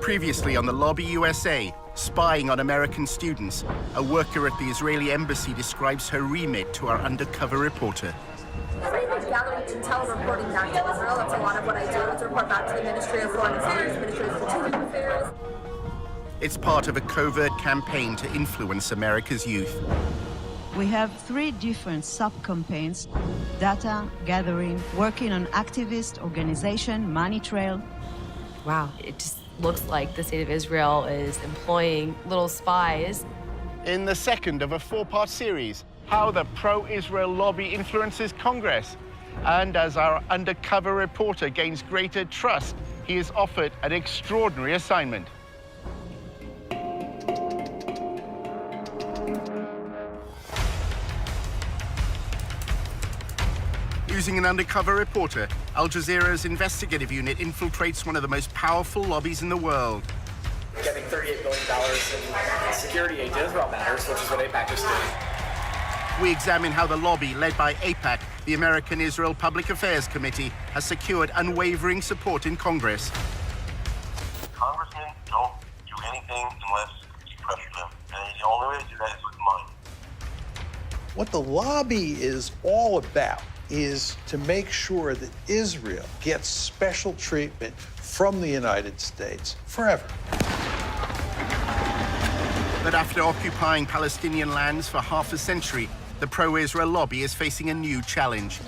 Previously on the Lobby USA, spying on American students, a worker at the Israeli embassy describes her remit to our undercover reporter. Gathering intel and reporting back to Israel. That's a lot of what I do. It's report back to the Ministry of Foreign Affairs, Ministry of Strategic Affairs. It's part of a covert campaign to influence America's youth. We have 3 different sub-campaigns: data gathering, working on activist organization, money trail. Wow, it just looks like the state of Israel is employing little spies. In the second of a 4-part series, how the pro-Israel lobby influences Congress. And as our undercover reporter gains greater trust, he is offered an extraordinary assignment. Using an undercover reporter, Al Jazeera's investigative unit infiltrates one of the most powerful lobbies in the world. Getting $38 billion in security aid to Israel matters, which is what AIPAC is doing. We examine how the lobby, led by AIPAC, the American Israel Public Affairs Committee, has secured unwavering support in Congress. Congressmen don't do anything unless you pressure them. And the only way to do that is with money. What the lobby is all about is to make sure that Israel gets special treatment from the United States forever. But after occupying Palestinian lands for half a century, the pro-Israel lobby is facing a new challenge.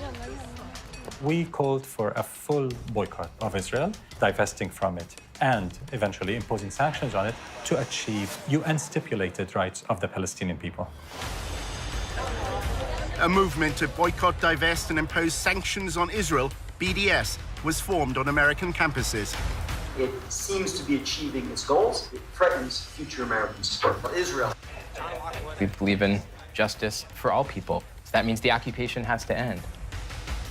We called for a full boycott of Israel, divesting from it, and eventually imposing sanctions on it to achieve UN-stipulated rights of the Palestinian people. A movement to boycott, divest, and impose sanctions on Israel, BDS, was formed on American campuses. It seems to be achieving its goals. It threatens future American support for Israel. We believe in justice for all people. So that means the occupation has to end.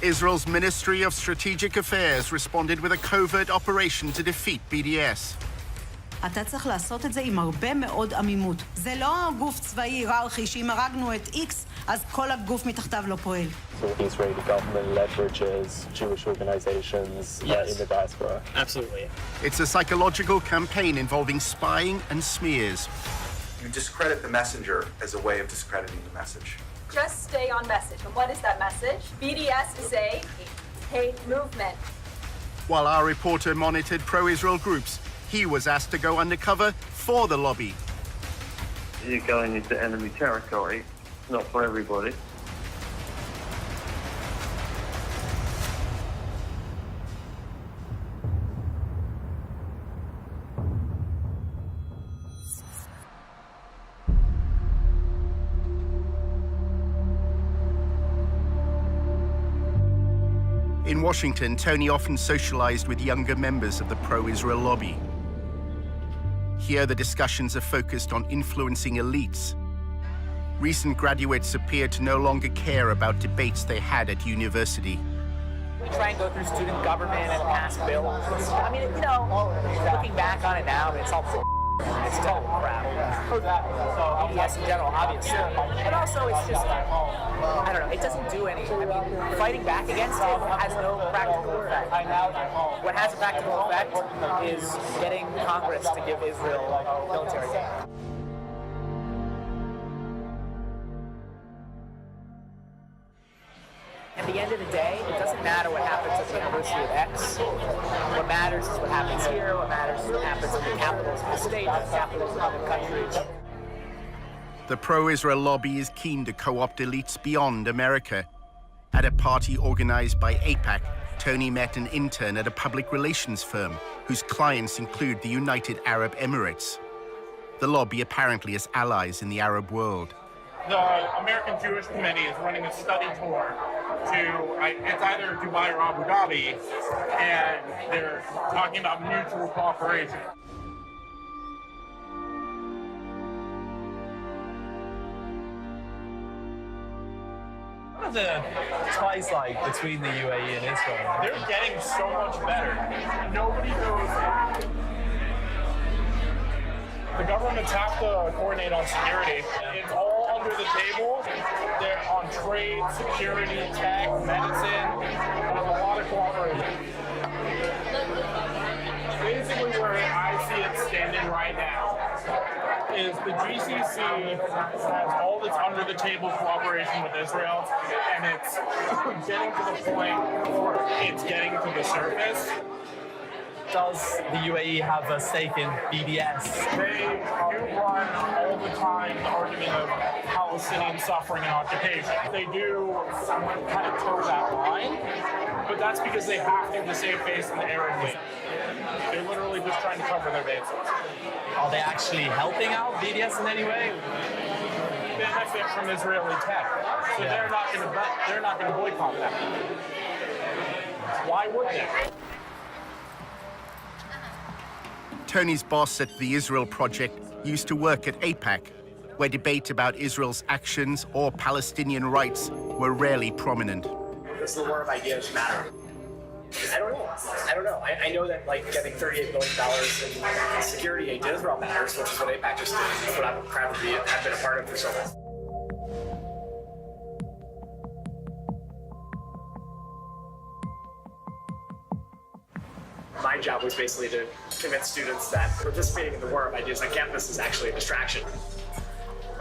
Israel's Ministry of Strategic Affairs responded with a covert operation to defeat BDS. אתה צריך לעשות את זה עם הרבה מאוד עמימות. זה לא גוף צבאי היררכי שאם הרגנו את X, אז כל הגוף מתחתיו לא פועל. So the Israeli government leverages Jewish organizations in the diaspora. Absolutely. It's a psychological campaign involving spying and smears. You discredit the messenger as a way of discrediting the message. Just stay on message. And what is that message? BDS is a hate movement. While our reporter monitored pro-Israel groups, he was asked to go undercover for the lobby. You're going into enemy territory. It's not for everybody. In Washington, Tony often socialized with younger members of the pro-Israel lobby. Here, the discussions are focused on influencing elites. Recent graduates appear to no longer care about debates they had at university. We try and go through student government and pass bills. I mean, you know, looking back on it now, it's all it's total crap. BDS in general, obviously. But also, it's just, I don't know, it doesn't do anything. I mean, fighting back against it has no practical effect. What has a practical effect is getting Congress to give Israel military aid. At the end of the day, it doesn't matter what happens at the University of X. What matters is what happens here. What matters is what happens in the capitals of the state, the capitals of other countries. The pro-Israel lobby is keen to co-opt elites beyond America. At a party organized by AIPAC, Tony met an intern at a public relations firm whose clients include the United Arab Emirates. The lobby apparently has allies in the Arab world. The American Jewish Committee is running a study tour to, it's either Dubai or Abu Dhabi, and they're talking about mutual cooperation. What are the ties like between the UAE and Israel? They're getting so much better. Nobody knows. The governments have to coordinate on security. It's all under the table. They're on trade, security, tech, medicine. There's a lot of cooperation. Basically, where I see it right now is the GCC has all this under-the-table cooperation with Israel, and it's getting to the point where it's getting to the surface. Does the UAE have a stake in BDS? They do run all the time the argument of Palestinian suffering and occupation. They do kind of toe that line, but that's because they have to save face in the Arab League. They're literally just trying to cover their bases. Are they actually helping out BDS in any way? They benefit from Israeli tech, so they're not going to boycott them. Why would they? Tony's boss at the Israel Project used to work at AIPAC, where debate about Israel's actions or Palestinian rights were rarely prominent. Does the war of ideas matter? I don't know. I know that getting $38 billion in security aid to Israel matters, which is what AIPAC just did. That's what I'm proud to have been a part of for so long. My job was basically to convince students that participating in the war of ideas on campus is actually a distraction.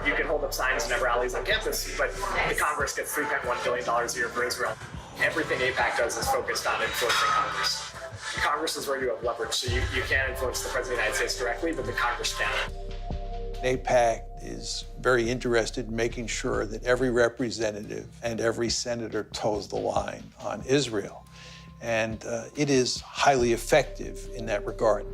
You can hold up signs and have rallies on campus, but the Congress gets $3.1 billion a year for Israel. Everything AIPAC does is focused on influencing Congress. Congress is where you have leverage, so you can't influence the President of the United States directly, but the Congress can. AIPAC is very interested in making sure that every representative and every senator toes the line on Israel. And it is highly effective in that regard.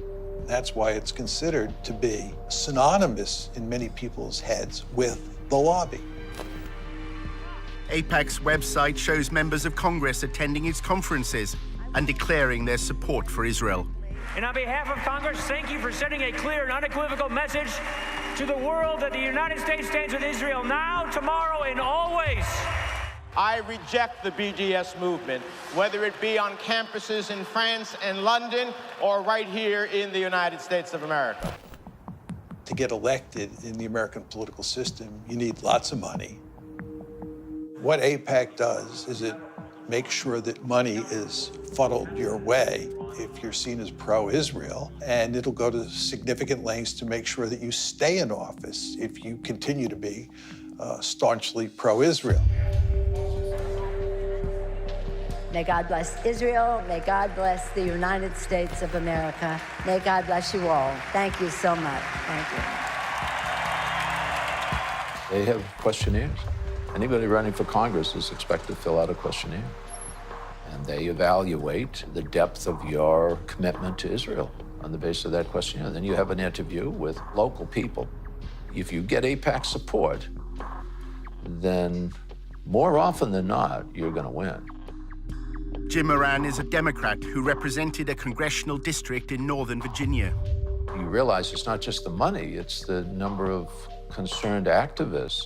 That's why it's considered to be synonymous in many people's heads with the lobby. AIPAC's website shows members of Congress attending its conferences and declaring their support for Israel. And on behalf of Congress, thank you for sending a clear and unequivocal message to the world that the United States stands with Israel now, tomorrow, and always. I reject the BDS movement, whether it be on campuses in France and London or right here in the United States of America. To get elected in the American political system, you need lots of money. What AIPAC does is it makes sure that money is funneled your way if you're seen as pro-Israel, and it'll go to significant lengths to make sure that you stay in office if you continue to be staunchly pro-Israel. May God bless Israel. May God bless the United States of America. May God bless you all. Thank you so much. Thank you. They have questionnaires. Anybody running for Congress is expected to fill out a questionnaire. And they evaluate the depth of your commitment to Israel on the basis of that questionnaire. Then you have an interview with local people. If you get AIPAC support, then more often than not, you're going to win. Jim Moran is a Democrat who represented a congressional district in Northern Virginia. You realize it's not just the money, it's the number of concerned activists.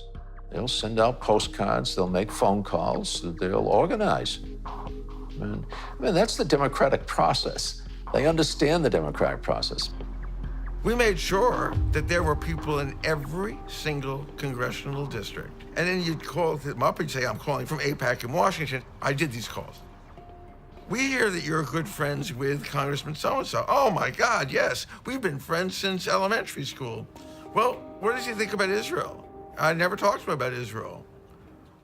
They'll send out postcards, they'll make phone calls, they'll organize. I mean, that's the democratic process. They understand the democratic process. We made sure that there were people in every single congressional district. And then you'd call them up and say, I'm calling from AIPAC in Washington. I did these calls. We hear that you're good friends with Congressman so-and-so. Oh my God, yes. We've been friends since elementary school. Well, what does he think about Israel? I never talked to him about Israel.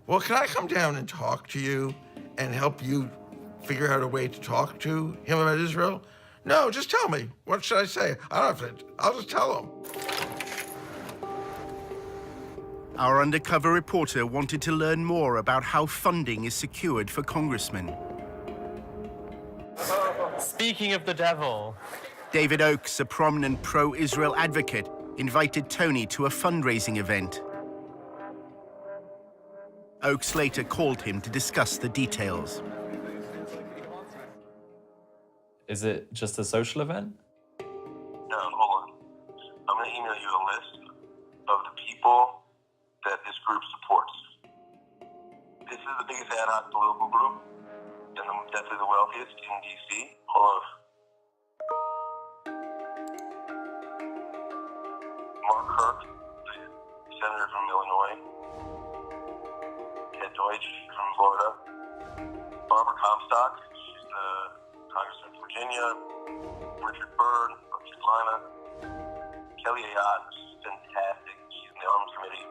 Well, can I come down and talk to you and help you figure out a way to talk to him about Israel? No, just tell me. What should I say? I don't have to. I'll just tell him. Our undercover reporter wanted to learn more about how funding is secured for congressmen. Speaking of the devil. David Oakes, a prominent pro-Israel advocate, invited Tony to a fundraising event. Oakes later called him to discuss the details. Is it just a social event? No, hold on. I'm going to email you a list of the people that this group supports. This is the biggest ad hoc political group, and definitely the wealthiest in D.C. Hold on. Mark Kirk, the senator from Illinois. Ted Deutsch from Florida. Barbara Comstock, she's the congressman from Virginia. Richard Byrd, North Carolina. Kelly Ayotte, she's fantastic. She's in the Arms Committee.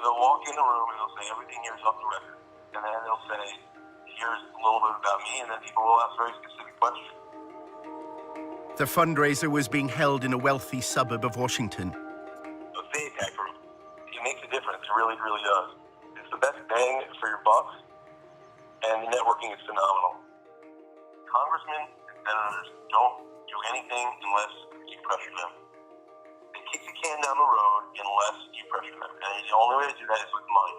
They'll walk in the room and they'll say, everything here is off the record. And then they'll say, here's a little bit about me, and then people will ask very specific questions. The fundraiser was being held in a wealthy suburb of Washington. The AIPAC group, it makes a difference. It really, really does. It's the best bang for your buck, and the networking is phenomenal. Congressmen and senators don't do anything unless you pressure them. They kick the can down the road unless you pressure them. And the only way to do that is with money.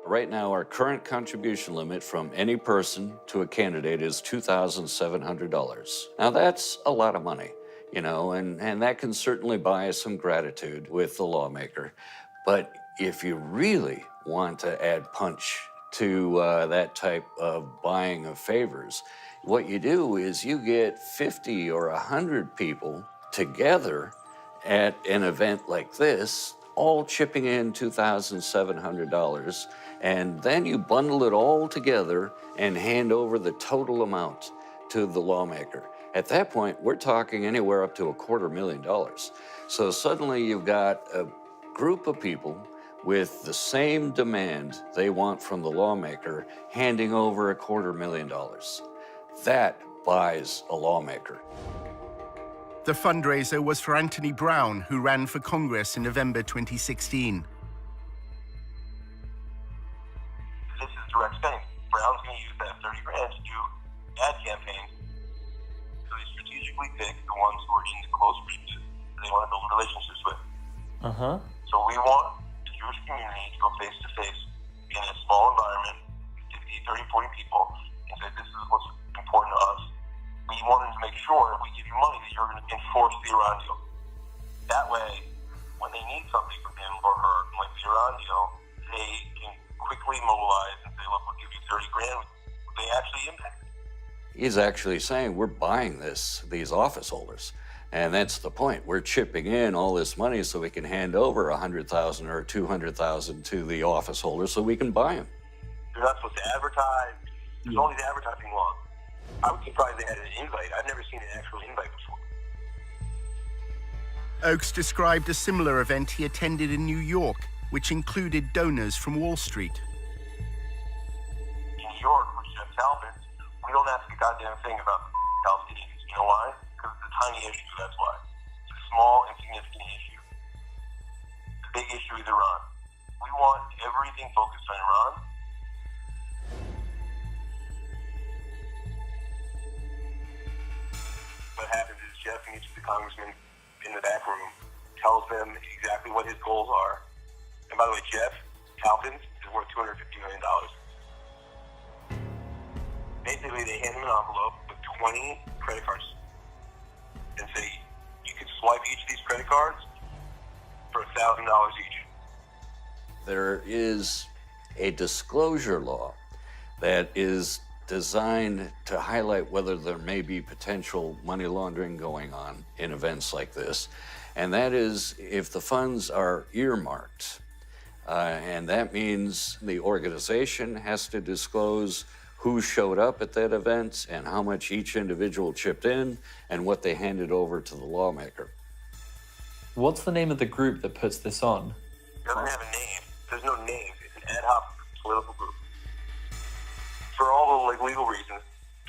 Right now, our current contribution limit from any person to a candidate is $2,700. Now, that's a lot of money, you know, and that can certainly buy some gratitude with the lawmaker. But if you really want to add punch to that type of buying of favors, what you do is you get 50 or 100 people together at an event like this, all chipping in $2,700, and then you bundle it all together and hand over the total amount to the lawmaker. At that point, we're talking anywhere up to $250,000. So suddenly you've got a group of people with the same demand they want from the lawmaker, handing over $250,000. That buys a lawmaker. The fundraiser was for Anthony Brown, who ran for Congress in November 2016. This is direct spending. Brown's going to use that 30 grand to do ad campaigns. So they strategically pick the ones who are in the close regions that they want to build relationships with. So we want the Jewish community to go face to face in a small environment, 50, 30, 40 people, and say, this is what's important to us. We wanted to make sure if we give you money that you're going to enforce the Iran deal. That way, when they need something from him or her, like the Iran deal, they can quickly mobilize and say, look, we'll give you 30 grand. They actually impact it. He's actually saying we're buying these office holders. And that's the point. We're chipping in all this money so we can hand over $100,000 or $200,000 to the office holders so we can buy them. You're not supposed to advertise. There's all these advertising laws. I was surprised they had an invite. I've never seen an actual invite before. Oakes described a similar event he attended in New York, which included donors from Wall Street. In New York, with Jeff Talbot, we don't ask a goddamn thing about Palestinians. You know why? Because it's a tiny issue, that's why. It's a small, insignificant issue. The big issue is Iran. We want everything focused on Iran. What happens is Jeff meets the congressman in the back room, tells them exactly what his goals are. And by the way, Jeff Talbot is worth $250 million. Basically, they hand him an envelope with 20 credit cards and say, you can swipe each of these credit cards for $1,000 each. There is a disclosure law that is designed to highlight whether there may be potential money laundering going on in events like this. And that is if the funds are earmarked. And that means the organization has to disclose who showed up at that event and how much each individual chipped in and what they handed over to the lawmaker. What's the name of the group that puts this on? It doesn't have a name. There's no name. It's an ad hoc political group. For all the legal reasons,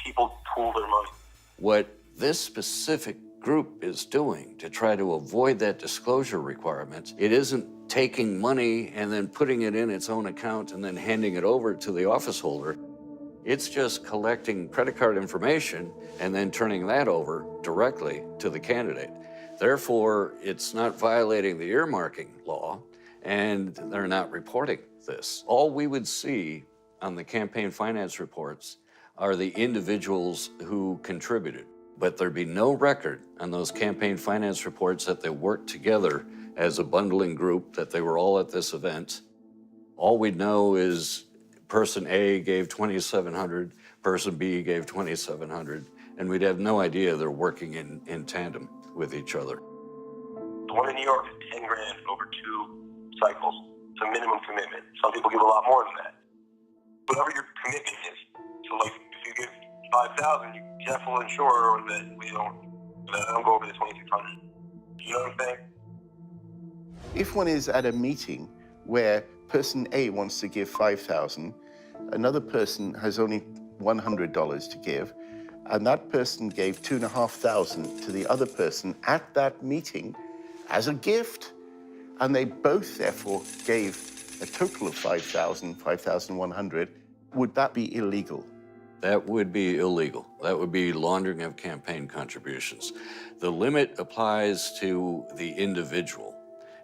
people pool their money. What this specific group is doing to try to avoid that disclosure requirement, it isn't taking money and then putting it in its own account and then handing it over to the office holder. It's just collecting credit card information and then turning that over directly to the candidate. Therefore, it's not violating the earmarking law, and they're not reporting this. All we would see on the campaign finance reports are the individuals who contributed, but there'd be no record on those campaign finance reports that they worked together as a bundling group, that they were all at this event. All we'd know is person A gave $2,700, person B gave $2,700, and we'd have no idea they're working in tandem with each other. The one in New York is 10 grand over 2 cycles. It's a minimum commitment. Some people give a lot more than that. Whatever your commitment is. So like if you give 5,000, you definitely ensure that I don't go over the 2,600. You know what I'm saying? If one is at a meeting where person A wants to give $5,000, another person has only $100 to give, and that person gave $2,500 to the other person at that meeting as a gift, and they both therefore gave a total of $5,100, would that be illegal? That would be illegal. That would be laundering of campaign contributions. The limit applies to the individual.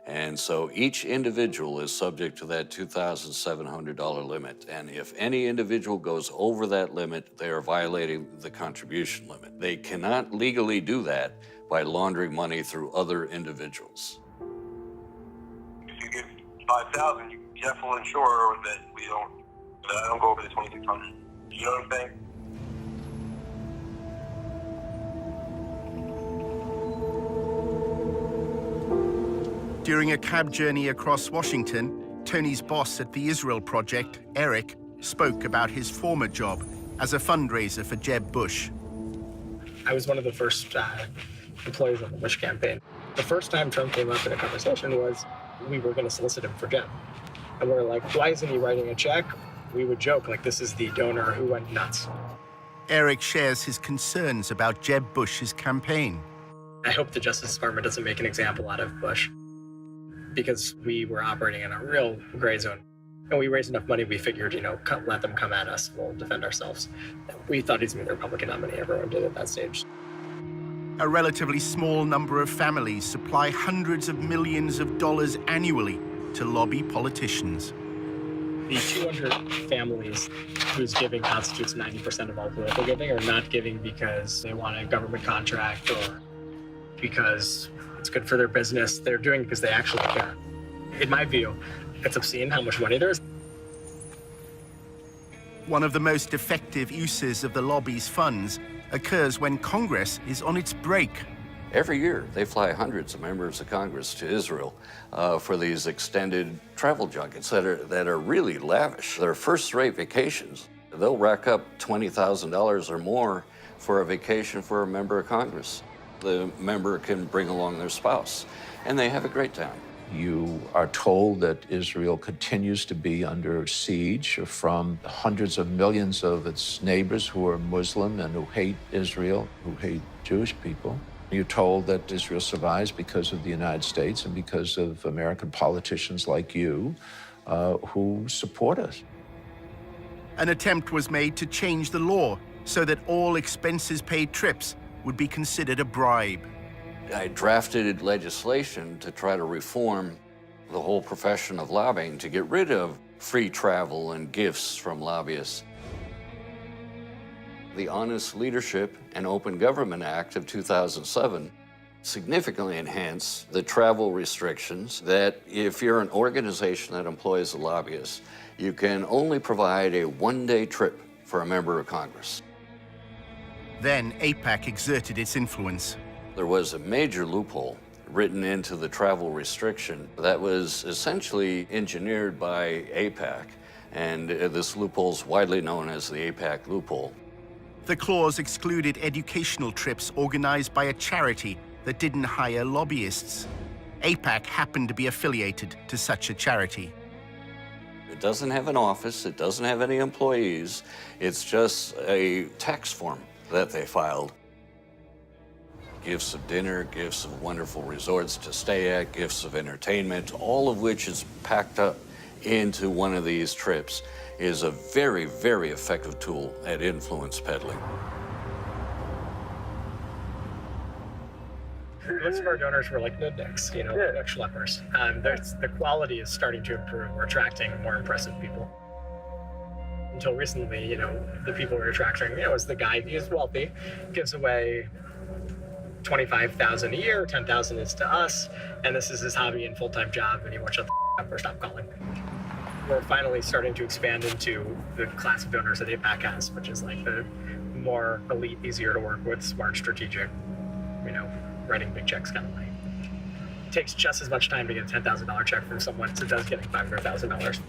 And so each individual is subject to that $2,700 limit. And if any individual goes over that limit, they are violating the contribution limit. They cannot legally do that by laundering money through other individuals. If you give $5,000, you have to ensure that I don't go over the $2,600. You know what I'm saying? During a cab journey across Washington, Tony's boss at the Israel Project, Eric, spoke about his former job as a fundraiser for Jeb Bush. I was one of the first employees on the Bush campaign. The first time Trump came up in a conversation was we were going to solicit him for Jeb. And we were like, why isn't he writing a check? We would joke, like, this is the donor who went nuts. Eric shares his concerns about Jeb Bush's campaign. I hope the Justice Department doesn't make an example out of Bush, because we were operating in a real gray zone. And we raised enough money, we figured, let them come at us, we'll defend ourselves. We thought he's going to be the Republican nominee, everyone did at that stage. A relatively small number of families supply hundreds of millions of dollars annually to lobby politicians. The 200 families whose giving constitutes 90% of all political giving are not giving because they want a government contract or because it's good for their business. They're doing it because they actually care. In my view, it's obscene how much money there is. One of the most effective uses of the lobby's funds occurs when Congress is on its break. Every year, they fly hundreds of members of Congress to Israel for these extended travel junkets that are really lavish. They're first-rate vacations. They'll rack up $20,000 or more for a vacation for a member of Congress. The member can bring along their spouse, and they have a great time. You are told that Israel continues to be under siege from hundreds of millions of its neighbors who are Muslim and who hate Israel, who hate Jewish people. You're told that Israel survives because of the United States and because of American politicians like you who support us. An attempt was made to change the law so that all expenses-paid trips would be considered a bribe. I drafted legislation to try to reform the whole profession of lobbying, to get rid of free travel and gifts from lobbyists. The Honest Leadership and Open Government Act of 2007 significantly enhanced the travel restrictions that if you're an organization that employs a lobbyist, you can only provide a one-day trip for a member of Congress. Then AIPAC exerted its influence. There was a major loophole written into the travel restriction that was essentially engineered by AIPAC, and this loophole is widely known as the AIPAC loophole. The clause excluded educational trips organized by a charity that didn't hire lobbyists. AIPAC happened to be affiliated to such a charity. It doesn't have an office, it doesn't have any employees, it's just a tax form that they filed. Gifts of dinner, gifts of wonderful resorts to stay at, gifts of entertainment, all of which is packed up into one of these trips, is a very, very effective tool at influence peddling. Most of our donors were like nudniks, like schleppers. The quality is starting to improve. We're attracting more impressive people. Until recently, the people we're attracting, is the guy who's wealthy, gives away $25,000 a year, $10,000 is to us, and this is his hobby and full-time job, and he won't shut the up or stop calling. We're finally starting to expand into the class of donors that AIPAC has, which is like the more elite, easier to work with, smart, strategic, writing big checks kind of money. It takes just as much time to get a $10,000 check from someone as it does getting $500,000.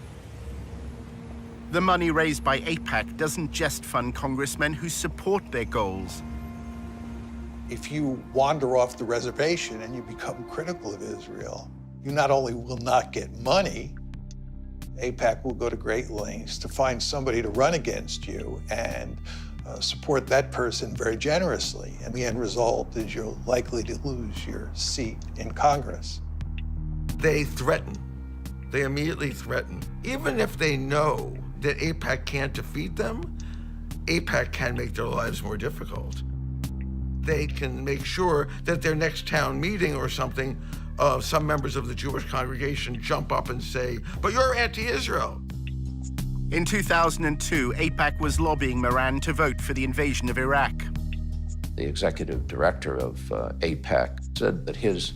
The money raised by AIPAC doesn't just fund congressmen who support their goals. If you wander off the reservation and you become critical of Israel, you not only will not get money, AIPAC will go to great lengths to find somebody to run against you and support that person very generously. And the end result is you're likely to lose your seat in Congress. They threaten. They immediately threaten. Even if they know that AIPAC can't defeat them, AIPAC can make their lives more difficult. They can make sure that their next town meeting or something, some members of the Jewish congregation jump up and say, but you're anti-Israel. In 2002, AIPAC was lobbying Moran to vote for the invasion of Iraq. The executive director of AIPAC said that his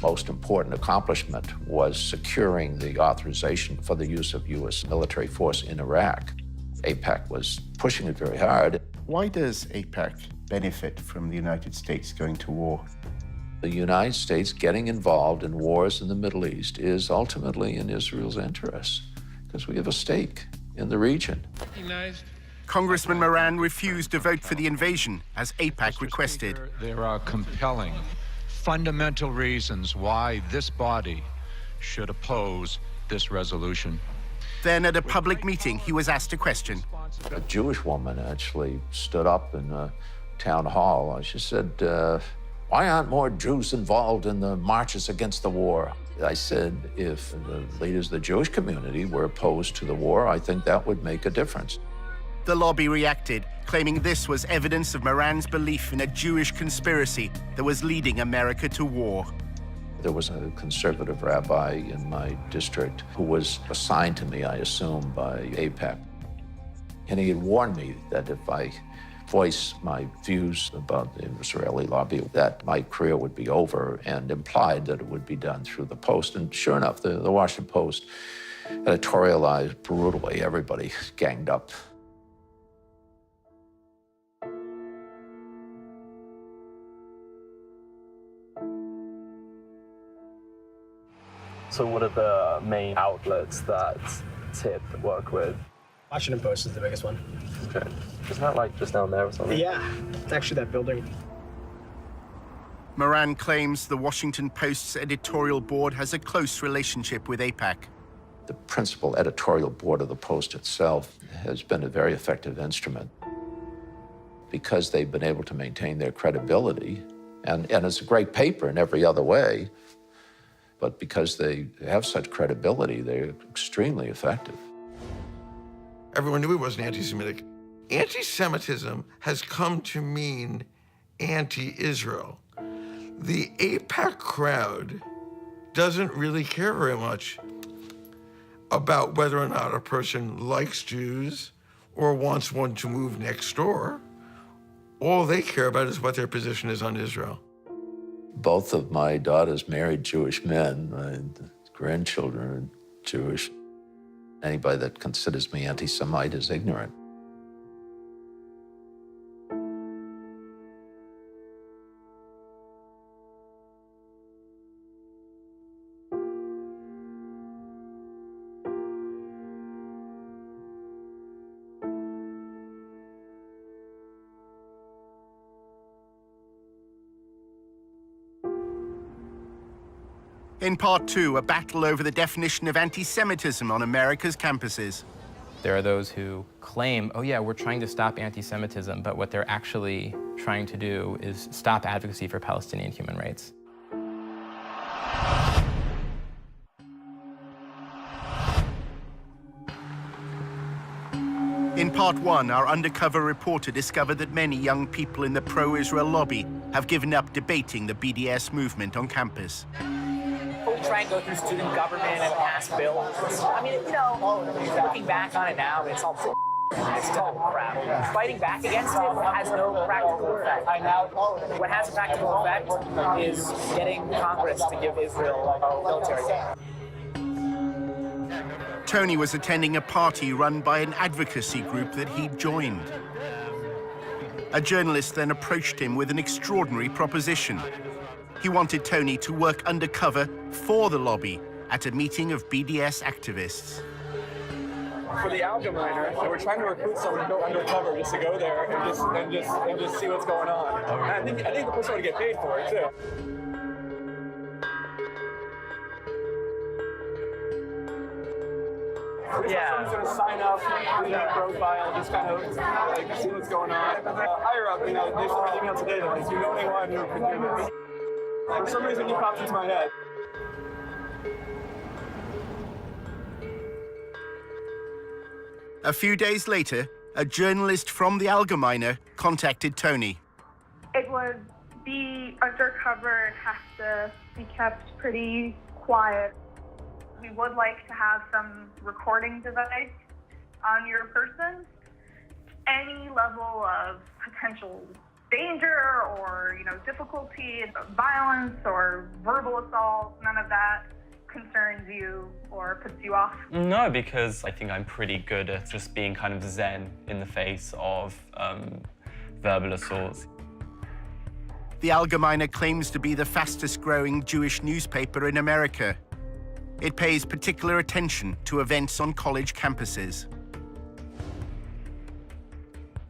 most important accomplishment was securing the authorization for the use of U.S. military force in Iraq. AIPAC was pushing it very hard. Why does AIPAC benefit from the United States going to war? The United States getting involved in wars in the Middle East is ultimately in Israel's interests, because we have a stake in the region. Congressman Moran refused to vote for the invasion, as AIPAC requested. There are compelling, fundamental reasons why this body should oppose this resolution. Then at a public meeting, he was asked a question. A Jewish woman actually stood up in a town hall. She said, why aren't more Jews involved in the marches against the war? I said, if the leaders of the Jewish community were opposed to the war, I think that would make a difference. The lobby reacted, claiming this was evidence of Moran's belief in a Jewish conspiracy that was leading America to war. There was a conservative rabbi in my district who was assigned to me, I assume, by AIPAC. And he had warned me that if I voiced my views about the Israeli lobby, that my career would be over, and implied that it would be done through the Post. And sure enough, the Washington Post editorialized brutally. Everybody ganged up. So what are the main outlets that TIP work with? Washington Post is the biggest one. Okay. Isn't that like just down there or something? Yeah, it's actually that building. Moran claims the Washington Post's editorial board has a close relationship with AIPAC. The principal editorial board of the Post itself has been a very effective instrument because they've been able to maintain their credibility. And it's a great paper in every other way, but because they have such credibility, they're extremely effective. Everyone knew he wasn't anti-Semitic. Anti-Semitism has come to mean anti-Israel. The AIPAC crowd doesn't really care very much about whether or not a person likes Jews or wants one to move next door. All they care about is what their position is on Israel. Both of my daughters married Jewish men. My grandchildren are Jewish. Anybody that considers me anti-Semite is ignorant. In part two, a battle over the definition of anti-Semitism on America's campuses. There are those who claim, oh yeah, we're trying to stop anti-Semitism, but what they're actually trying to do is stop advocacy for Palestinian human rights. In part one, our undercover reporter discovered that many young people in the pro-Israel lobby have given up debating the BDS movement on campus. We try and go through student government and pass bills. I mean, you know, looking back on it now, it's all it's total crap. Fighting back against it has no practical effect. What has a practical effect is getting Congress to give Israel military aid. Tony was attending a party run by an advocacy group that he'd joined. A journalist then approached him with an extraordinary proposition. He wanted Tony to work undercover for the lobby at a meeting of BDS activists. for the Algeminer, and we're trying to recruit someone to go undercover just to go there and just see what's going on. And I think the person would get paid for it too. Yeah. Someone's gonna sign up, read that profile, just kind of like see what's going on. Higher up, they sent me an email today that like, do you know anyone who could do this? For some reason, he popped into my head. A few days later, a journalist from the Allgemeine contacted Tony. It would be undercover. It has to be kept pretty quiet. We would like to have some recording device on your person. Any level of potential danger or, difficulty, violence or verbal assault, none of that concerns you or puts you off? No, because I think I'm pretty good at just being kind of zen in the face of verbal assaults. The Allgemeine claims to be the fastest growing Jewish newspaper in America. It pays particular attention to events on college campuses.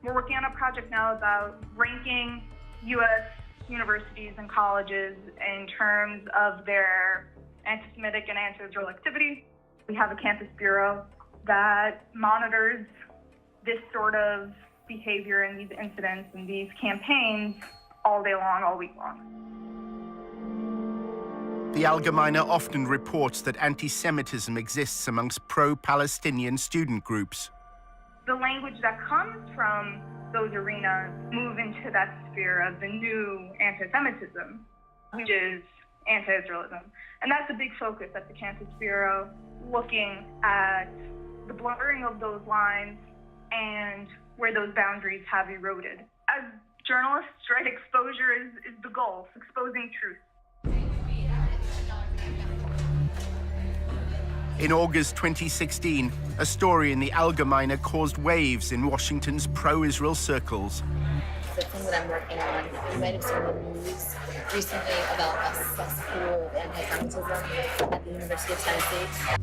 We're working on a project now about ranking U.S. universities and colleges in terms of their anti-Semitic and anti-Israel activity. We have a campus bureau that monitors this sort of behavior and these incidents and these campaigns all day long, all week long. The Allgemeine often reports that anti-Semitism exists amongst pro-Palestinian student groups. The language that comes from those arenas move into that sphere of the new anti-Semitism, which is anti-Israelism. And that's a big focus at the Campus Bureau, looking at the blurring of those lines and where those boundaries have eroded. As journalists, right, exposure is the goal, exposing truth. In August 2016, a story in the Allgemeine caused waves in Washington's pro-Israel circles. The thing that I'm working on, you might have seen the news recently about a cesspool of anti-Semitism at the University of Tennessee.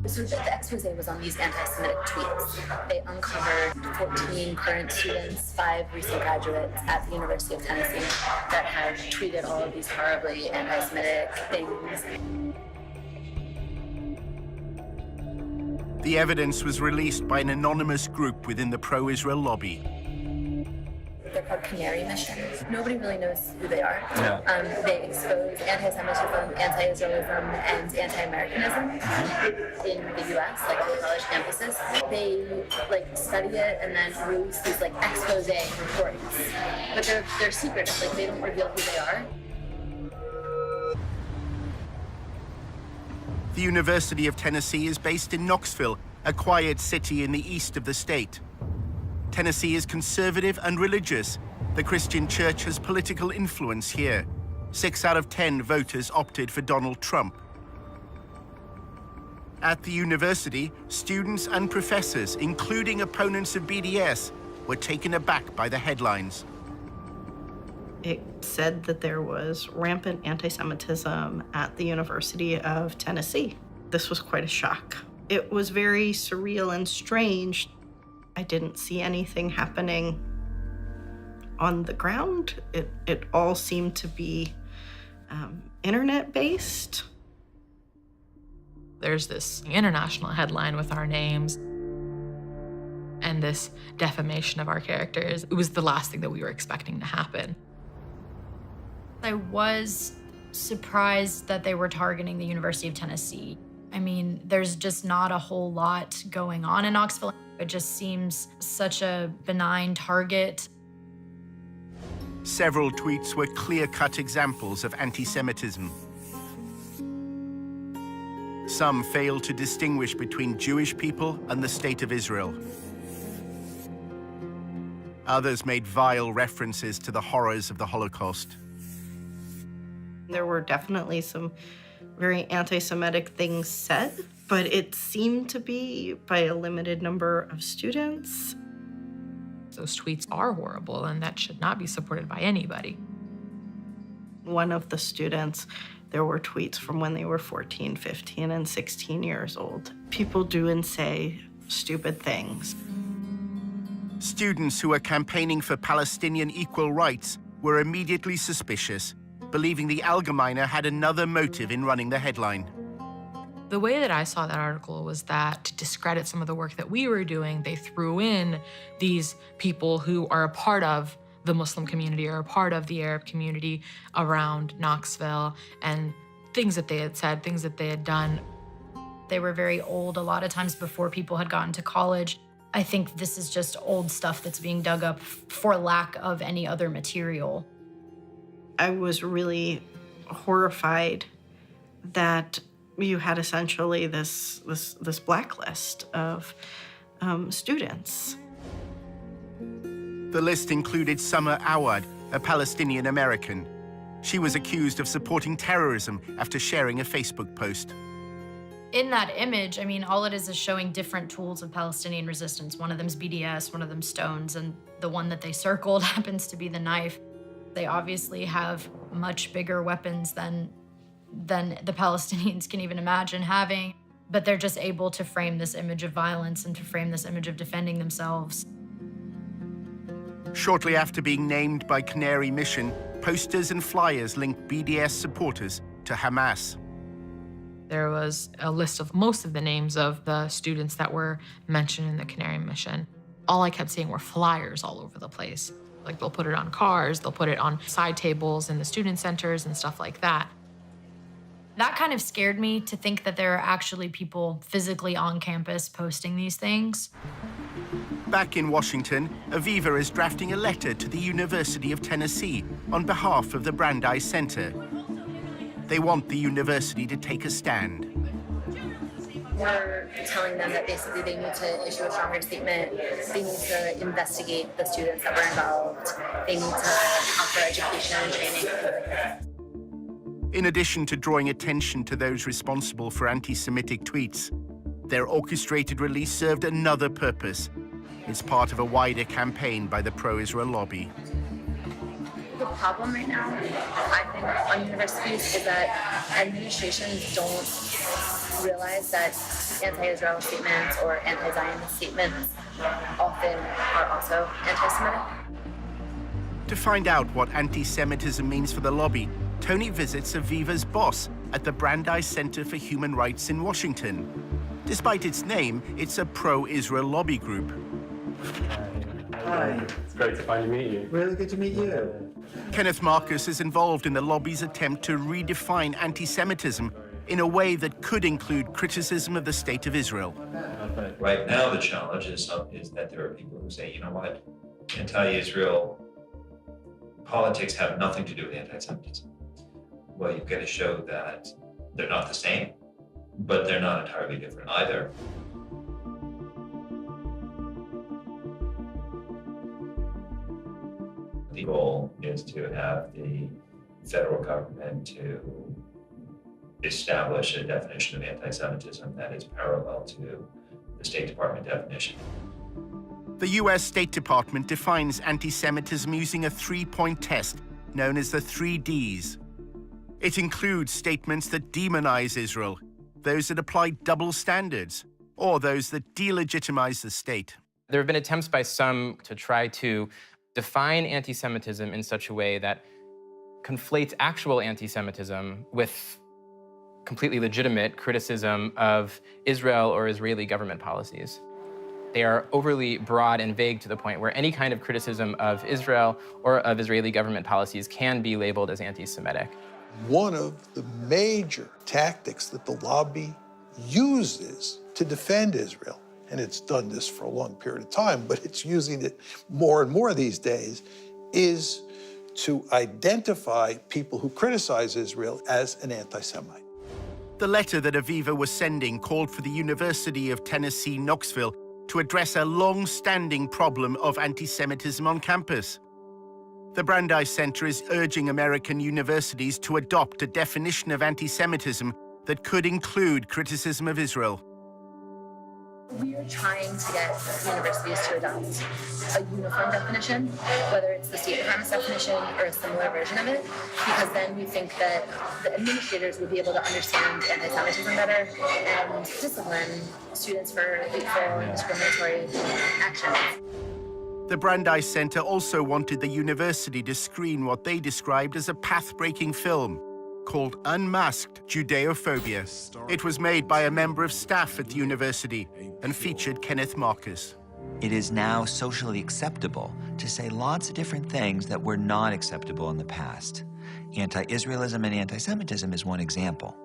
So the expose was on these anti-Semitic tweets. They uncovered 14 current students, 5 recent graduates at the University of Tennessee that had tweeted all of these horribly anti-Semitic things. The evidence was released by an anonymous group within the pro-Israel lobby. They're called Canary Mission. Nobody really knows who they are. Yeah. They expose anti-Semitism, anti-Israelism, and anti-Americanism in the U.S., like on college campuses. They study it and then release these expose reports, but they're secretive. They don't reveal who they are. The University of Tennessee is based in Knoxville, a quiet city in the east of the state. Tennessee is conservative and religious. The Christian church has political influence here. 6 out of 10 voters opted for Donald Trump. At the university, students and professors, including opponents of BDS, were taken aback by the headlines. It said that there was rampant anti-Semitism at the University of Tennessee. This was quite a shock. It was very surreal and strange. I didn't see anything happening on the ground. It all seemed to be internet-based. There's this international headline with our names and this defamation of our characters. It was the last thing that we were expecting to happen. I was surprised that they were targeting the University of Tennessee. I mean, there's just not a whole lot going on in Knoxville. It just seems such a benign target. Several tweets were clear-cut examples of anti-Semitism. Some failed to distinguish between Jewish people and the State of Israel. Others made vile references to the horrors of the Holocaust. There were definitely some very anti-Semitic things said, but it seemed to be by a limited number of students. Those tweets are horrible, and that should not be supported by anybody. One of the students, there were tweets from when they were 14, 15, and 16 years old. People do and say stupid things. Students who were campaigning for Palestinian equal rights were immediately suspicious, believing the Allgemeine had another motive in running the headline. The way that I saw that article was that to discredit some of the work that we were doing, they threw in these people who are a part of the Muslim community or a part of the Arab community around Knoxville, and things that they had said, things that they had done. They were very old, a lot of times before people had gotten to college. I think this is just old stuff that's being dug up for lack of any other material. I was really horrified that you had essentially this blacklist of students. The list included Summer Awad, a Palestinian American. She was accused of supporting terrorism after sharing a Facebook post. In that image, I mean, all it is showing different tools of Palestinian resistance. One of them's BDS, one of them's stones, and the one that they circled happens to be the knife. They obviously have much bigger weapons than the Palestinians can even imagine having, but they're just able to frame this image of violence and to frame this image of defending themselves. Shortly after being named by Canary Mission, posters and flyers linked BDS supporters to Hamas. There was a list of most of the names of the students that were mentioned in the Canary Mission. All I kept seeing were flyers all over the place. Like, they'll put it on cars, they'll put it on side tables in the student centers and stuff like that. That kind of scared me, to think that there are actually people physically on campus posting these things. Back in Washington, Aviva is drafting a letter to the University of Tennessee on behalf of the Brandeis Center. They want the university to take a stand. We're telling them that basically they need to issue a stronger statement. They need to investigate the students that were involved. They need to offer education and training. In addition to drawing attention to those responsible for anti-Semitic tweets, their orchestrated release served another purpose. It's part of a wider campaign by the pro-Israel lobby. The problem right now, I think, on universities is that administrations don't realize that anti-Israel statements or anti-Zionist statements often are also anti-Semitic. To find out what anti-Semitism means for the lobby, Tony visits Aviva's boss at the Brandeis Center for Human Rights in Washington. Despite its name, it's a pro-Israel lobby group. Hi. It's great to finally meet you. Really good to meet you. Kenneth Marcus is involved in the lobby's attempt to redefine anti-Semitism in a way that could include criticism of the state of Israel. Right now, the challenge is that there are people who say, you know what, anti-Israel politics have nothing to do with anti-Semitism. Well, you've got to show that they're not the same, but they're not entirely different either. The goal is to have the federal government to establish a definition of anti-Semitism that is parallel to the State Department definition. The US State Department defines anti-Semitism using a three-point test known as the 3 Ds. It includes statements that demonize Israel, those that apply double standards, or those that delegitimize the state. There have been attempts by some to try to define anti-Semitism in such a way that conflates actual anti-Semitism with completely legitimate criticism of Israel or Israeli government policies. They are overly broad and vague to the point where any kind of criticism of Israel or of Israeli government policies can be labeled as anti-Semitic. One of the major tactics that the lobby uses to defend Israel, and it's done this for a long period of time, but it's using it more and more these days, is to identify people who criticize Israel as an anti-Semite. The letter that Aviva was sending called for the University of Tennessee, Knoxville to address a long-standing problem of anti-Semitism on campus. The Brandeis Center is urging American universities to adopt a definition of anti-Semitism that could include criticism of Israel. We're trying to get universities to adopt a uniform definition, whether it's the state department's definition or a similar version of it, because then we think that the administrators would be able to understand anti-Semitism better and discipline students for hateful and discriminatory actions. The Brandeis Center also wanted the university to screen what they described as a path-breaking film called Unmasked Judeophobia. It was made by a member of staff at the university and featured Kenneth Marcus. It is now socially acceptable to say lots of different things that were not acceptable in the past. Anti-Israelism and anti-Semitism is one example.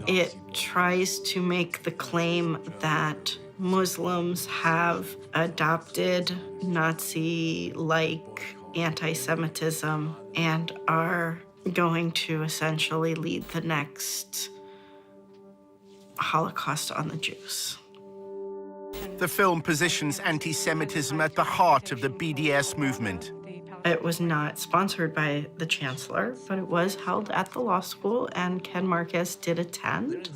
It tries to make the claim that Muslims have adopted Nazi-like anti-Semitism and are going to essentially lead the next Holocaust on the Jews. The film positions anti-Semitism at the heart of the BDS movement. It was not sponsored by the chancellor, but it was held at the law school, and Ken Marcus did attend.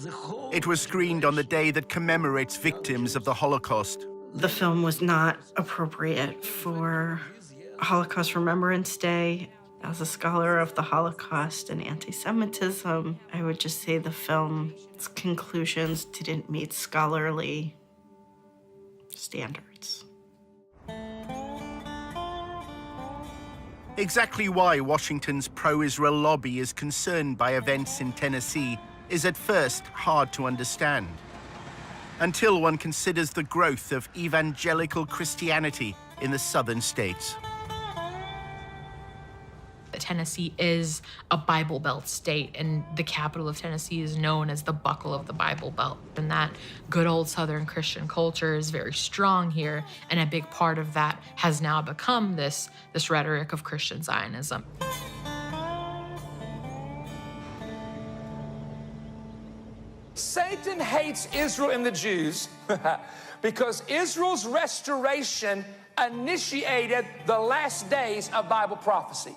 It was screened on the day that commemorates victims of the Holocaust. The film was not appropriate for Holocaust Remembrance Day. As a scholar of the Holocaust and anti-Semitism, I would just say the film's conclusions didn't meet scholarly standards. Exactly why Washington's pro-Israel lobby is concerned by events in Tennessee is at first hard to understand, until one considers the growth of evangelical Christianity in the southern states. Tennessee is a Bible Belt state, and the capital of Tennessee is known as the buckle of the Bible Belt. And that good old Southern Christian culture is very strong here, and a big part of that has now become this rhetoric of Christian Zionism. Satan hates Israel and the Jews because Israel's restoration initiated the last days of Bible prophecy.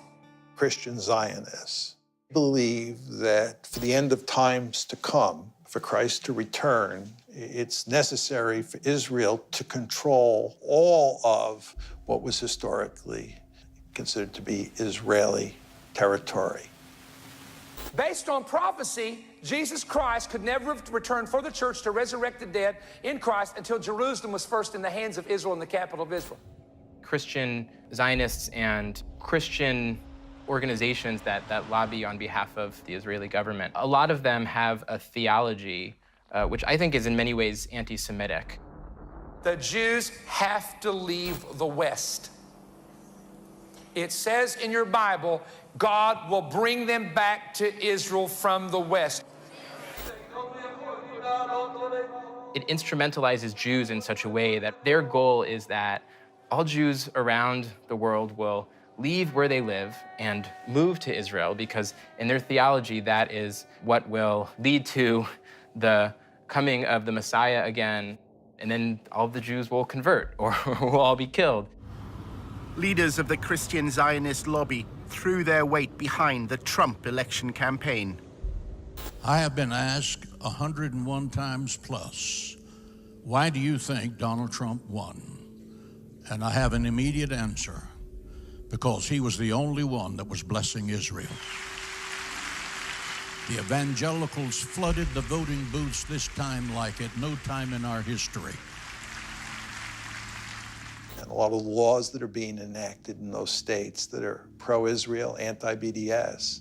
Christian Zionists believe that for the end of times to come, for Christ to return, it's necessary for Israel to control all of what was historically considered to be Israeli territory. Based on prophecy, Jesus Christ could never have returned for the church to resurrect the dead in Christ until Jerusalem was first in the hands of Israel and the capital of Israel. Christian Zionists and Christian organizations that lobby on behalf of the Israeli government, a lot of them have a theology which I think is in many ways anti-Semitic. The Jews have to leave the West. It says in your Bible, God will bring them back to Israel from the West. It instrumentalizes Jews in such a way that their goal is that all Jews around the world will leave where they live and move to Israel, because in their theology, that is what will lead to the coming of the Messiah again, and then all of the Jews will convert or will all be killed. Leaders of the Christian Zionist lobby threw their weight behind the Trump election campaign. I have been asked 101 times plus, why do you think Donald Trump won? And I have an immediate answer. Because he was the only one that was blessing Israel. The evangelicals flooded the voting booths this time like at no time in our history. And a lot of the laws that are being enacted in those states that are pro-Israel, anti-BDS,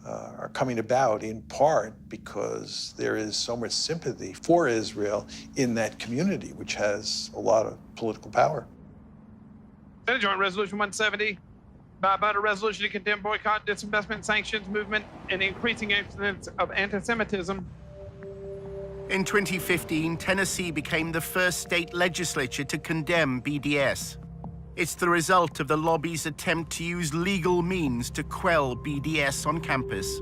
are coming about in part because there is so much sympathy for Israel in that community, which has a lot of political power. Senate Joint Resolution 170, by a resolution to condemn boycott, disinvestment, sanctions movement, and increasing incidents of anti-Semitism. In 2015, Tennessee became the first state legislature to condemn BDS. It's the result of the lobby's attempt to use legal means to quell BDS on campus.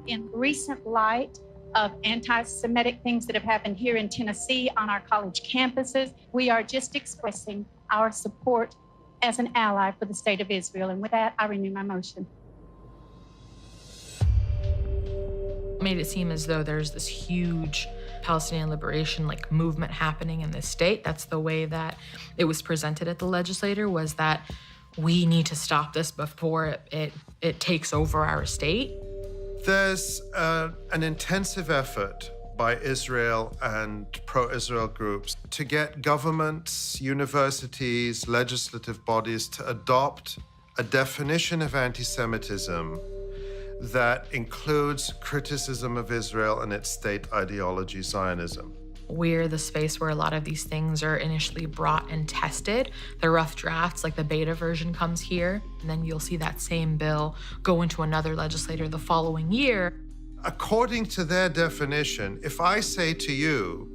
In recent light of anti-Semitic things that have happened here in Tennessee on our college campuses, we are just expressing our support as an ally for the state of Israel. And with that, I renew my motion. made it seem as though there's this huge Palestinian liberation movement happening in this state. That's the way that it was presented at the legislature, was that we need to stop this before it takes over our state. There's an intensive effort by Israel and pro-Israel groups to get governments, universities, legislative bodies to adopt a definition of anti-Semitism that includes criticism of Israel and its state ideology, Zionism. We're the space where a lot of these things are initially brought and tested. The rough drafts, like the beta version, comes here, and then you'll see that same bill go into another legislator the following year. According to their definition, if I say to you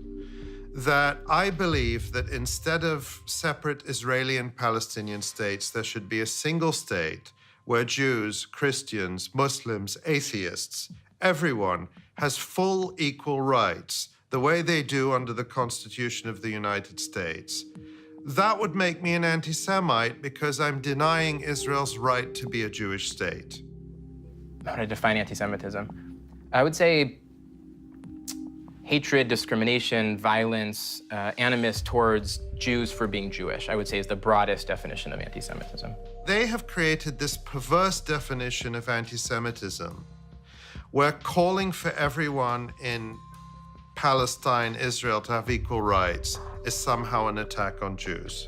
that I believe that instead of separate Israeli and Palestinian states, there should be a single state where Jews, Christians, Muslims, atheists, everyone has full equal rights, the way they do under the Constitution of the United States, that would make me an anti-Semite because I'm denying Israel's right to be a Jewish state. How to define anti-Semitism? I would say hatred, discrimination, violence, animus towards Jews for being Jewish, I would say is the broadest definition of anti-Semitism. They have created this perverse definition of anti-Semitism where calling for everyone in Palestine, Israel to have equal rights is somehow an attack on Jews.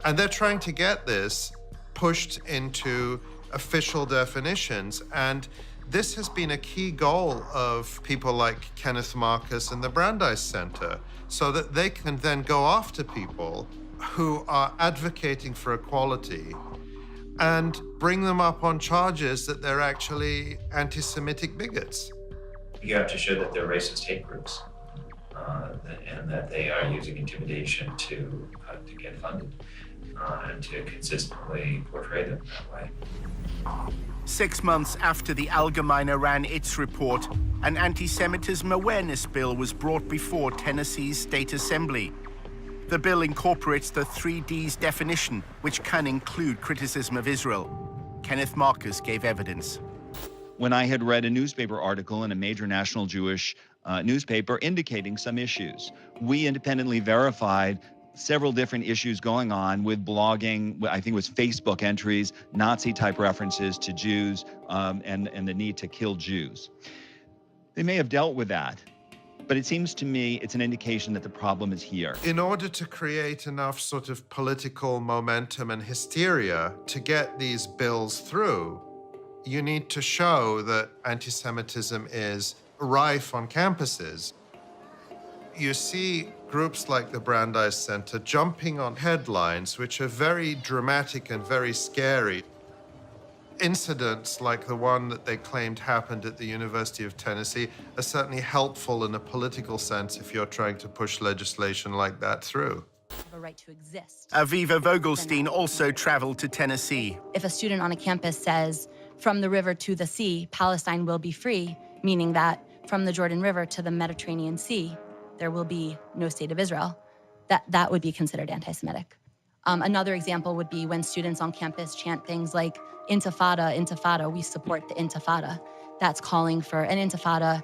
And they're trying to get this pushed into official definitions. And this has been a key goal of people like Kenneth Marcus and the Brandeis Center, so that they can then go after people who are advocating for equality and bring them up on charges that they're actually anti-Semitic bigots. You have to show that they're racist hate groups and that they are using intimidation to get funded and to consistently portray them that way. 6 months after the Allgemeine ran its report, an anti-Semitism awareness bill was brought before Tennessee's State Assembly. The bill incorporates the 3Ds definition, which can include criticism of Israel. Kenneth Marcus gave evidence. When I had read a newspaper article in a major national Jewish newspaper indicating some issues, we independently verified several different issues going on with blogging, I think it was Facebook entries, Nazi-type references to Jews, and the need to kill Jews. They may have dealt with that, but it seems to me it's an indication that the problem is here. In order to create enough sort of political momentum and hysteria to get these bills through, you need to show that anti-Semitism is rife on campuses. You see groups like the Brandeis Center jumping on headlines which are very dramatic and very scary. Incidents like the one that they claimed happened at the University of Tennessee are certainly helpful in a political sense if you're trying to push legislation like that through. A right to exist. Aviva Vogelstein also traveled to Tennessee. If a student on a campus says, from the river to the sea, Palestine will be free, meaning that from the Jordan River to the Mediterranean Sea, there will be no state of Israel, that would be considered anti-Semitic. Another example would be when students on campus chant things like, Intifada, Intifada, we support the Intifada. That's calling for, an Intifada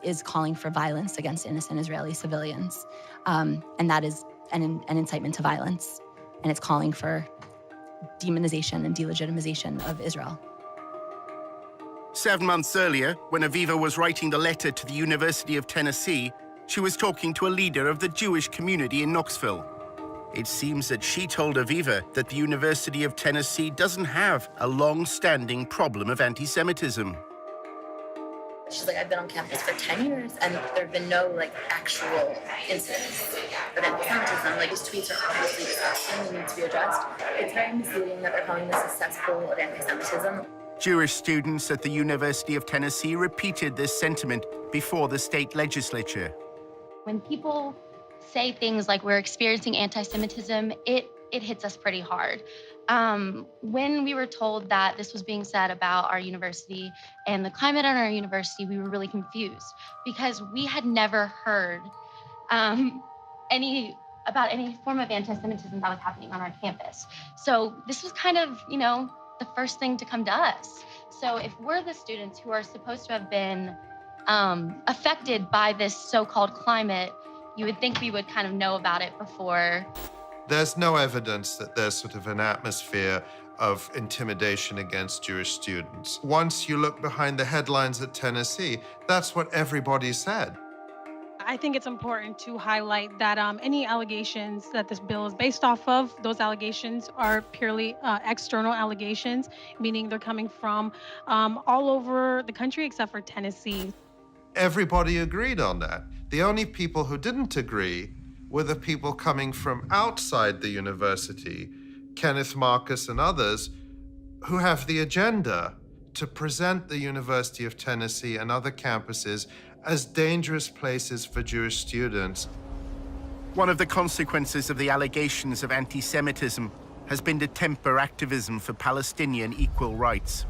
is calling for violence against innocent Israeli civilians. And that is an incitement to violence. And it's calling for demonization and delegitimization of Israel. 7 months earlier, when Aviva was writing the letter to the University of Tennessee, she was talking to a leader of the Jewish community in Knoxville. It seems that she told Aviva that the University of Tennessee doesn't have a long-standing problem of anti-Semitism. She's like, I've been on campus for 10 years and there have been no actual incidents of anti-Semitism. These tweets are obviously disgusting and need to be addressed. It's very misleading that they're calling this a cesspool of anti-Semitism. Jewish students at the University of Tennessee repeated this sentiment before the state legislature. When people say things like we're experiencing anti-Semitism, it hits us pretty hard. When we were told that this was being said about our university and the climate at our university, we were really confused because we had never heard about any form of anti-Semitism that was happening on our campus. So this was kind of, the first thing to come to us. So if we're the students who are supposed to have been affected by this so-called climate, you would think we would kind of know about it before. There's no evidence that there's sort of an atmosphere of intimidation against Jewish students. Once you look behind the headlines at Tennessee, that's what everybody said. I think it's important to highlight that any allegations that this bill is based off of, those allegations are purely external allegations, meaning they're coming from all over the country except for Tennessee. Everybody agreed on that. The only people who didn't agree were the people coming from outside the university, Kenneth Marcus and others, who have the agenda to present the University of Tennessee and other campuses as dangerous places for Jewish students. One of the consequences of the allegations of anti-Semitism has been to temper activism for Palestinian equal rights.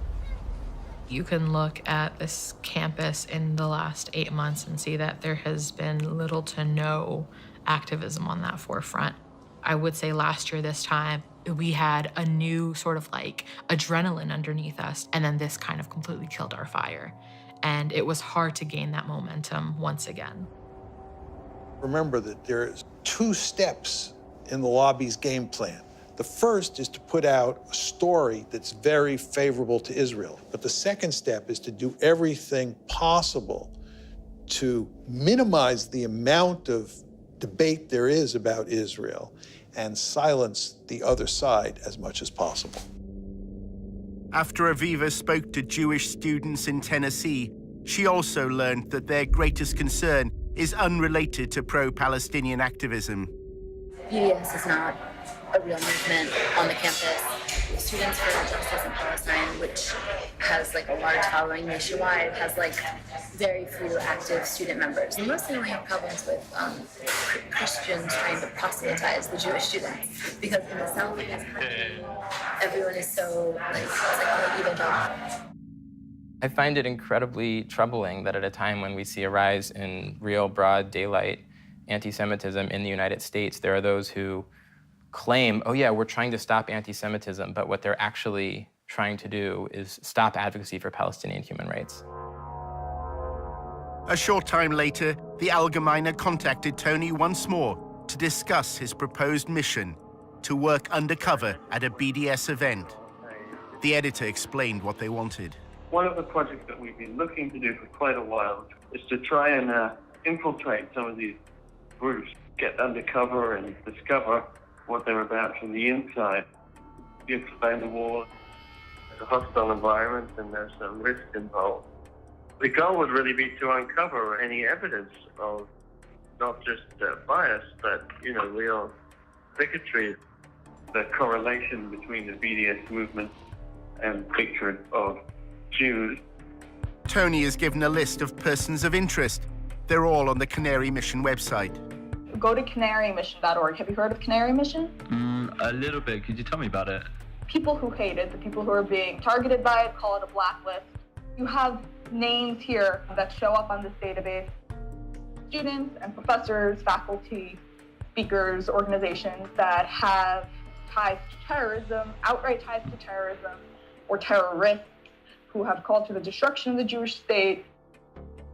You can look at this campus in the last 8 months and see that there has been little to no activism on that forefront. I would say last year this time, we had a new sort of like adrenaline underneath us, and then this kind of completely killed our fire. And it was hard to gain that momentum once again. Remember that there's 2 steps in the lobby's game plan. The first is to put out a story that's very favorable to Israel. But the second step is to do everything possible to minimize the amount of debate there is about Israel and silence the other side as much as possible. After Aviva spoke to Jewish students in Tennessee, she also learned that their greatest concern is unrelated to pro-Palestinian activism. BDS is not a real movement on the campus. Students for Justice in Palestine, which has like a large following nationwide, has like very few active student members. We mostly only have problems with Christians trying to proselytize the Jewish students, because in the South it is happening. Everyone is so like, it's like all evangelical. I find it incredibly troubling that at a time when we see a rise in real broad daylight anti-Semitism in the United States, there are those who claim, oh yeah, we're trying to stop anti-Semitism, but what they're actually trying to do is stop advocacy for Palestinian human rights. A short time later, the Allgemeine contacted Tony once more to discuss his proposed mission to work undercover at a BDS event. The editor explained what they wanted. One of the projects that we've been looking to do for quite a while is to try and infiltrate some of these groups, get undercover and discover what they're about from the inside. You explain the war, it's a hostile environment and there's some risk involved. The goal would really be to uncover any evidence of not just bias, but real bigotry, the correlation between the BDS movement and hatred of Jews. Tony is given a list of persons of interest. They're all on the Canary Mission website. Go to canarymission.org. Have you heard of Canary Mission? A little bit. Could you tell me about it? People who hate it, the people who are being targeted by it, call it a blacklist. You have names here that show up on this database. Students and professors, faculty, speakers, organizations that have ties to terrorism, outright ties to terrorism, or terrorists who have called for the destruction of the Jewish state.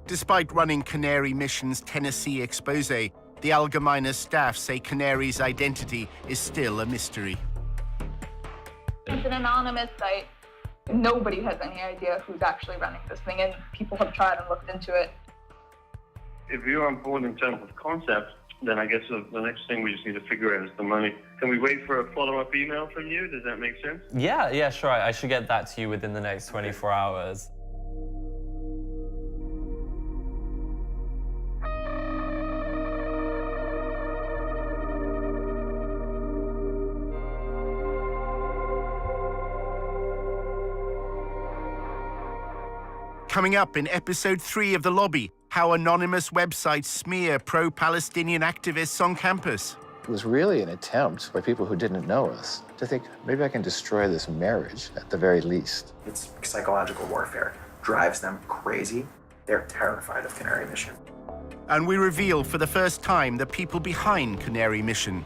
Despite running Canary Mission's Tennessee expose, the Allgemeine staff say Canary's identity is still a mystery. It's an anonymous site. Nobody has any idea who's actually running this thing, and people have tried and looked into it. If you're on board in terms of concept, then I guess the next thing we just need to figure out is the money. Can we wait for a follow-up email from you? Does that make sense? Yeah, sure. I should get that to you within the next 24 hours. Coming up in episode 3 of The Lobby, how anonymous websites smear pro-Palestinian activists on campus. It was really an attempt by people who didn't know us to think, maybe I can destroy this marriage at the very least. It's psychological warfare. Drives them crazy. They're terrified of Canary Mission. And we reveal for the first time the people behind Canary Mission.